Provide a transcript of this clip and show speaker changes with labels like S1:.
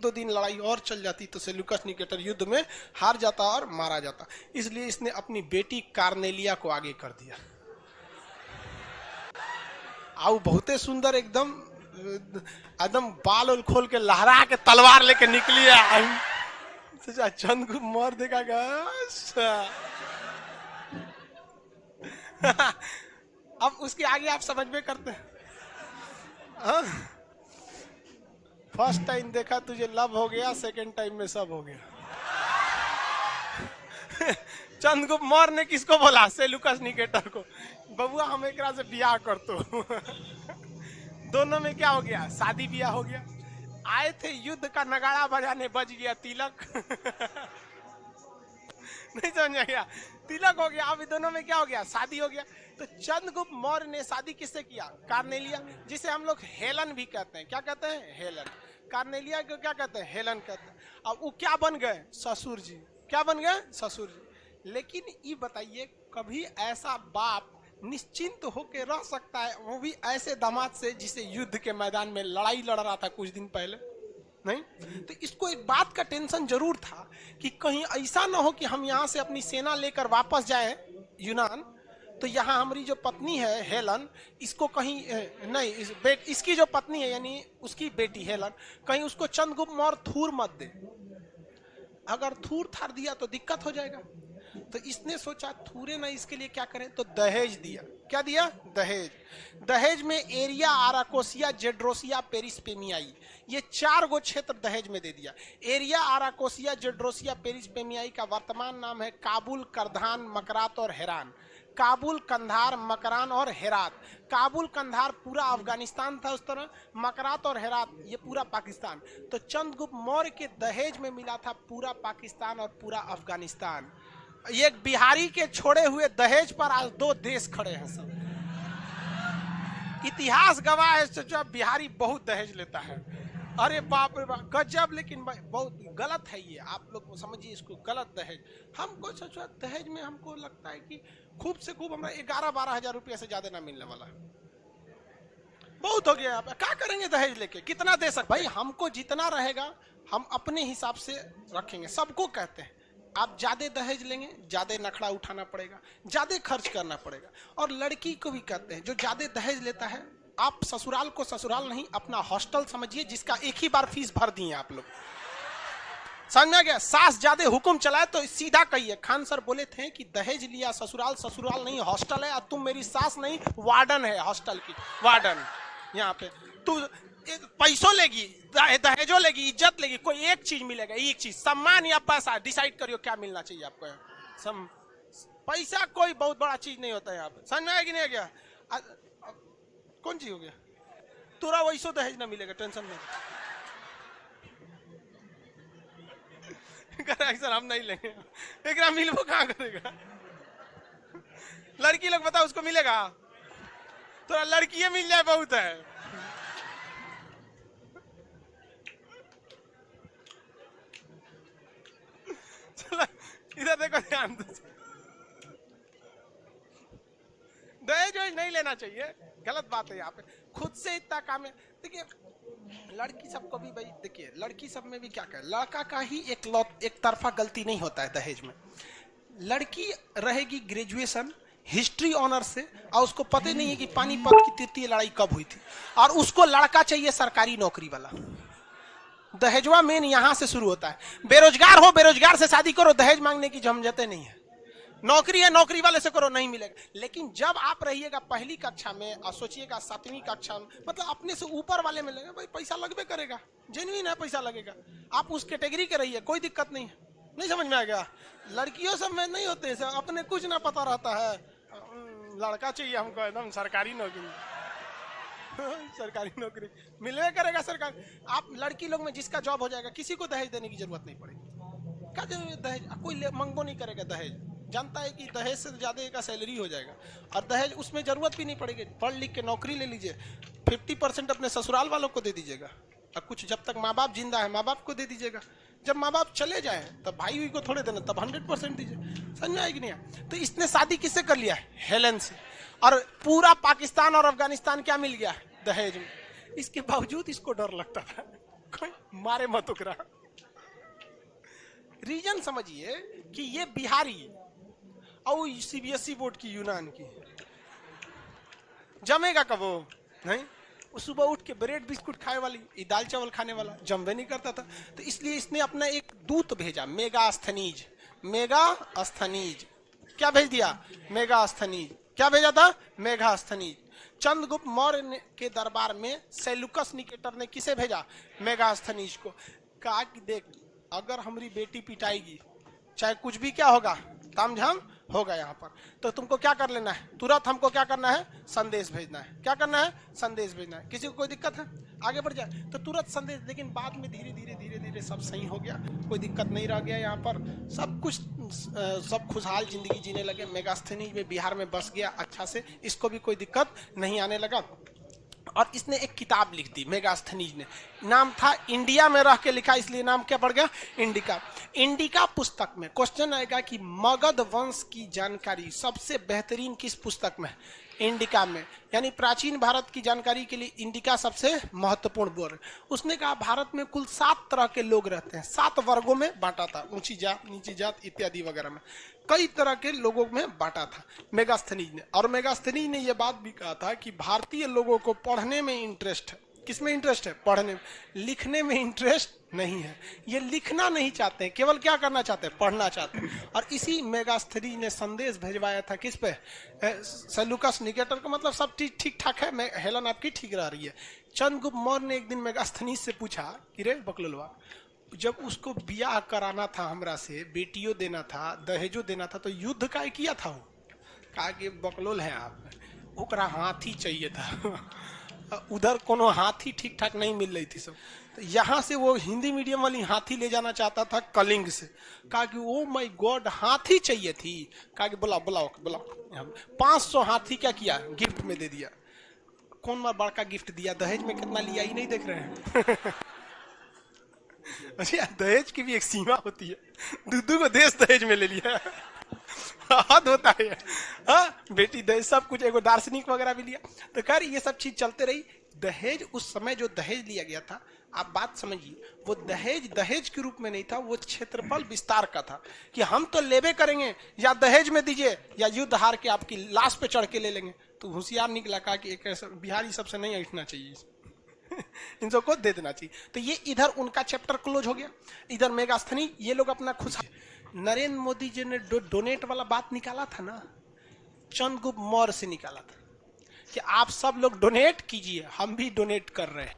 S1: दो दिन लड़ाई और चल जाती तो सेल्यूकस निकेटर युद्ध में हार जाता और मारा जाता। इसलिए इसने अपनी बेटी कार्नेलिया को आगे कर दिया। आओ बहुते सुंदर एकदम एकदम बाल उल खोल के लहरा के तलवार लेके निकली है। चंद्रगुप्त मौर्य देखा अब उसके आगे आप समझ में करते हैं। फर्स्ट टाइम देखा तुझे लव हो गया, सेकंड टाइम में सब हो गया। चंद्रगुप्त मौर्य ने किसको बोला? सेल्यूकस निकेटर को, बबुआ हम एक से ब्याह कर तो। दोनों में क्या हो गया? शादी ब्याह हो गया। आए थे युद्ध का नगाड़ा बजाने, बज गया तिलक। नहीं समझ गया? तिलक हो गया। अब दोनों में क्या हो गया? शादी हो गया। तो चंद्रगुप्त मौर्य ने शादी किससे किया? कार्नेलिया, जिसे हम लोग हेलन भी कहते हैं। क्या कहते हैं? हेलन। कार्नेलिया को क्या कहते हैं? हेलन कहते हैं। अब वो क्या बन गए? ससुर जी। क्या बन गए? ससुर जी। लेकिन ये बताइए, कभी ऐसा बाप निश्चिंत होकर रह सकता है, वो भी ऐसे दामाद से जिसे युद्ध के मैदान में लड़ाई लड़ रहा था कुछ दिन पहले? नहीं। तो इसको एक बात का टेंशन जरूर था कि कहीं ऐसा ना हो कि हम यहाँ से अपनी सेना लेकर वापस जाएं यूनान, तो यहाँ हमारी जो पत्नी है हेलन, इसको कहीं नहीं, इसकी जो पत्नी है यानी उसकी बेटी हेलन, कहीं उसको चंद्रगुप्त मौर्य थूर मत दे। अगर थूर थार दिया तो दिक्कत हो जाएगा। तो इसने सोचा थूरे ना, इसके लिए क्या करें? तो दहेज दिया। क्या दिया? दहेज। दहेज में एरिया, आराकोसिया, जेड्रोसिया, पेरिस्पेमियाई, ये 4 गो क्षेत्र दहेज में दे दिया। एरिया, आराकोसिया, जेड्रोसिया, पेरिस्पेमियाई का वर्तमान नाम है काबुल, करधान, मकरात और हेरान। काबुल, कंधार, मकरान और हेरात। काबुल कंधार पूरा अफगानिस्तान था उस तरह, मकरात और हेरात ये पूरा पाकिस्तान। तो चंद्रगुप्त मौर्य के दहेज में मिला था पूरा पाकिस्तान और पूरा अफगानिस्तान। एक बिहारी के छोड़े हुए दहेज पर आज 2 देश खड़े हैं। सब इतिहास गवाह है। सोचो बिहारी बहुत दहेज लेता है, अरे बाप रे बाप, गजब। लेकिन बहुत गलत है ये, आप लोग समझिए इसको गलत। दहेज हमको सोचो, दहेज में हमको लगता है कि खूब से खूब हमारा 11-12 हजार रुपया से ज्यादा ना मिलने वाला है। बहुत हो गया। क्या करेंगे दहेज लेके? कितना दे सकते? भाई हमको जितना रहेगा हम अपने हिसाब से रखेंगे। सबको कहते हैं आप ज्यादा दहेज लेंगे, ज्यादा नखड़ा उठाना पड़ेगा, ज्यादा खर्च करना पड़ेगा। और लड़की को भी कहते हैं जो ज्यादा दहेज लेता है, आप ससुराल को ससुराल नहीं अपना हॉस्टल समझिए, जिसका एक ही बार फीस भर दिए आप लोग। समझ में आ गया? सास ज्यादा हुक्म चलाए तो सीधा कहिए। खान सर बोले थे कि दहेज लिया ससुराल, ससुराल नहीं हॉस्टल है, और तुम मेरी सास नहीं वार्डन है, हॉस्टल की वार्डन। यहाँ पे तू पैसों लेगी, दहेजो लेगी, इज्जत लेगी, कोई एक चीज मिलेगा, एक चीज, सम्मान या पैसा। डिसाइड करियो क्या मिलना चाहिए आपको। पैसा कोई बहुत बड़ा चीज नहीं होता है यहाँ पे। समझ में आया कि नहीं आ गया? कौन चीज हो गया? तुरा वैसो दहेज ना मिलेगा, टेंशन नहीं। सर हम नहीं लेंगे, एक मिलबो कहाँ करेगा? लड़की लोग बताओ उसको मिलेगा? तो लड़की मिल जाए बहुत है। इधर देखो, ध्यान दो। दहेज नहीं लेना चाहिए, गलत बात है। यहाँ पे खुद से इतना काम है। देखिए लड़की सबको भी, भाई देखिए लड़की सब में भी क्या कहे, लड़का का ही एक तरफा गलती नहीं होता है दहेज में। लड़की रहेगी ग्रेजुएशन हिस्ट्री ऑनर से, और उसको पता नहीं है कि पानीपत की तृतीय लड़ाई कब हुई थी, और उसको लड़का चाहिए सरकारी नौकरी वाला। दहेजवा मेन यहां से शुरू होता है। बेरोजगार हो, बेरोजगार से शादी करो, दहेज मांगने की झंझटें नहीं है। नौकरी है, नौकरी वाले से करो, नहीं मिलेगा। लेकिन जब आप रहिएगा पहली कक्षा में और सोचिएगा 7वीं कक्षा में, मतलब अपने से ऊपर वाले में लगेगा, भाई पैसा लगबे करेगा, जेन्युइन है, पैसा लगेगा, आप उस कैटेगरी के रहिए, कोई दिक्कत नहीं है। नहीं समझ में आ गया? लड़कियों सब में नहीं होते, अपने कुछ ना पता रहता है, लड़का चाहिए हमको एकदम सरकारी नौकरी। सरकारी नौकरी मिलने करेगा सरकार। आप लड़की लोग में जिसका जॉब हो जाएगा, किसी को दहेज देने की जरूरत नहीं पड़ेगी। क्या दहेज? कोई मंगो नहीं करेगा दहेज, जानता है कि दहेज से ज्यादा का सैलरी हो जाएगा, और दहेज उसमें जरूरत भी नहीं पड़ेगी। पढ़ लिख के नौकरी ले लीजिए, 50% अपने ससुराल वालों को दे दीजिएगा, और कुछ जब तक माँ बाप जिंदा है माँ बाप को दे दीजिएगा। जब माँ बाप चले जाए तब भाई को थोड़े देना, तब 100% दीजिए। समझ में आएगी नहीं? तो इसने शादी किससे कर लिया? हेलन से। और पूरा पाकिस्तान और अफगानिस्तान क्या मिल गया? दहेज में। इसके बावजूद इसको डर लगता था। कोई मारे मत उकरा। रीजन समझिए कि ये बिहारी और सीबीएसई बोर्ड की यूनान की जमेगा कब वो? नहीं, वो सुबह उठ के ब्रेड बिस्कुट खाए वाली, दाल चावल खाने वाला जमवे नहीं करता था। तो इसलिए इसने अपना एक दूत भेजा, मेगास्थनीज। मेगास्थनीज क्या भेज दिया? मेगास्थनीज। क्या भेजा था? मेगास्थनीज। चंद्रगुप्त मौर्य के दरबार में सेल्यूकस निकेटर ने किसे भेजा? मेगास्थनीज को। कहा कि देख, अगर हमारी बेटी पिटाएगी, चाहे कुछ भी क्या होगा, तामझाम होगा यहाँ पर, तो तुमको क्या कर लेना है? तुरंत हमको क्या करना है? संदेश भेजना है। क्या करना है? संदेश भेजना है। किसी को कोई दिक्कत है? आगे बढ़ जाए तो तुरंत संदेश। लेकिन बाद में धीरे धीरे धीरे धीरे सब सही हो गया, कोई दिक्कत नहीं रह गया यहाँ पर, सब कुछ सब खुशहाल जिंदगी जीने लगे। मेगास्थनीज में बिहार में बस गया अच्छा से, इसको भी कोई दिक्कत नहीं आने लगा। और इसने एक किताब लिख दी मेगास्थनीज ने, नाम था इंडिया में रह के लिखा, इसलिए नाम क्या पड़ गया? इंडिका। इंडिका पुस्तक में क्वेश्चन आएगा कि मगध वंश की जानकारी सबसे बेहतरीन किस पुस्तक में? इंडिका में। यानी प्राचीन भारत की जानकारी के लिए इंडिका सबसे महत्वपूर्ण बोर है। उसने कहा भारत में कुल 7 तरह के लोग रहते हैं, 7 वर्गों में बांटा था, ऊंची जात, नीची जात इत्यादि वगैरह में कई तरह के लोगों में बांटा था मेगास्थनीज ने। और मेगास्थनीज ने यह बात भी कहा था कि भारतीय लोगों को पढ़ने में इंटरेस्ट है। किसमें इंटरेस्ट है? पढ़ने में। लिखने में इंटरेस्ट नहीं है, ये लिखना नहीं चाहते हैं, केवल क्या करना चाहते हैं? पढ़ना चाहते हैं। और इसी मेगास्थनीज ने संदेश भेजवाया था किस पे? सेल्यूकस निकेटर को। मतलब सब चीज ठीक ठाक है, हेलन आपकी ठीक रह रही है। चंद्रगुप्त मौर्य ने एक दिन मेगास्थनीज से पूछा कि रे बकलोलवा, जब उसको ब्याह कराना था हमरा से, बेटियों देना था, दहेजो देना था, तो युद्ध का किया था वो? कहा कि बकलोल है आप, ओकरा हाथी चाहिए था। उधर कोनो हाथी ठीक ठाक नहीं मिल रही थी सब, तो यहाँ से वो हिंदी मीडियम वाली हाथी ले जाना चाहता था कलिंग से। कहा कि ओ माय गॉड, हाथी चाहिए थी। कहा कि बुलाओ बुलाओ बुलाओ। 500 हाथी क्या किया? गिफ्ट में दे दिया। कौन बार बड़का गिफ्ट दिया, दहेज में कितना लिया ही नहीं देख रहे हैं। अच्छा, दहेज की भी एक सीमा होती है, दूधू को देश दहेज में ले लिया। हद होता है। हाँ, बेटी दहेज, सब कुछ, एगो दार्शनिक वगैरह भी लिया। तो खैर ये सब चीज चलते रही। दहेज, उस समय जो दहेज लिया गया था, आप बात समझिए, वो दहेज दहेज के रूप में नहीं था, वो क्षेत्रफल विस्तार का था कि हम तो लेबे करेंगे, या दहेज में दीजिए या युद्ध हार के आपकी लाश पे चढ़ के ले लेंगे। तो होशियार निकला, कहा कि एक ऐसा बिहारी सबसे नहीं ऐठना चाहिए, इन सबको दे देना चाहिए। तो ये इधर उनका चैप्टर क्लोज हो गया। इधर मेगास्थनीज, ये लोग अपना खुश। नरेंद्र मोदी जी ने डोनेट वाला बात निकाला था ना, चंद्रगुप्त मौर्य से निकाला था कि आप सब लोग डोनेट कीजिए, हम भी डोनेट कर रहे हैं।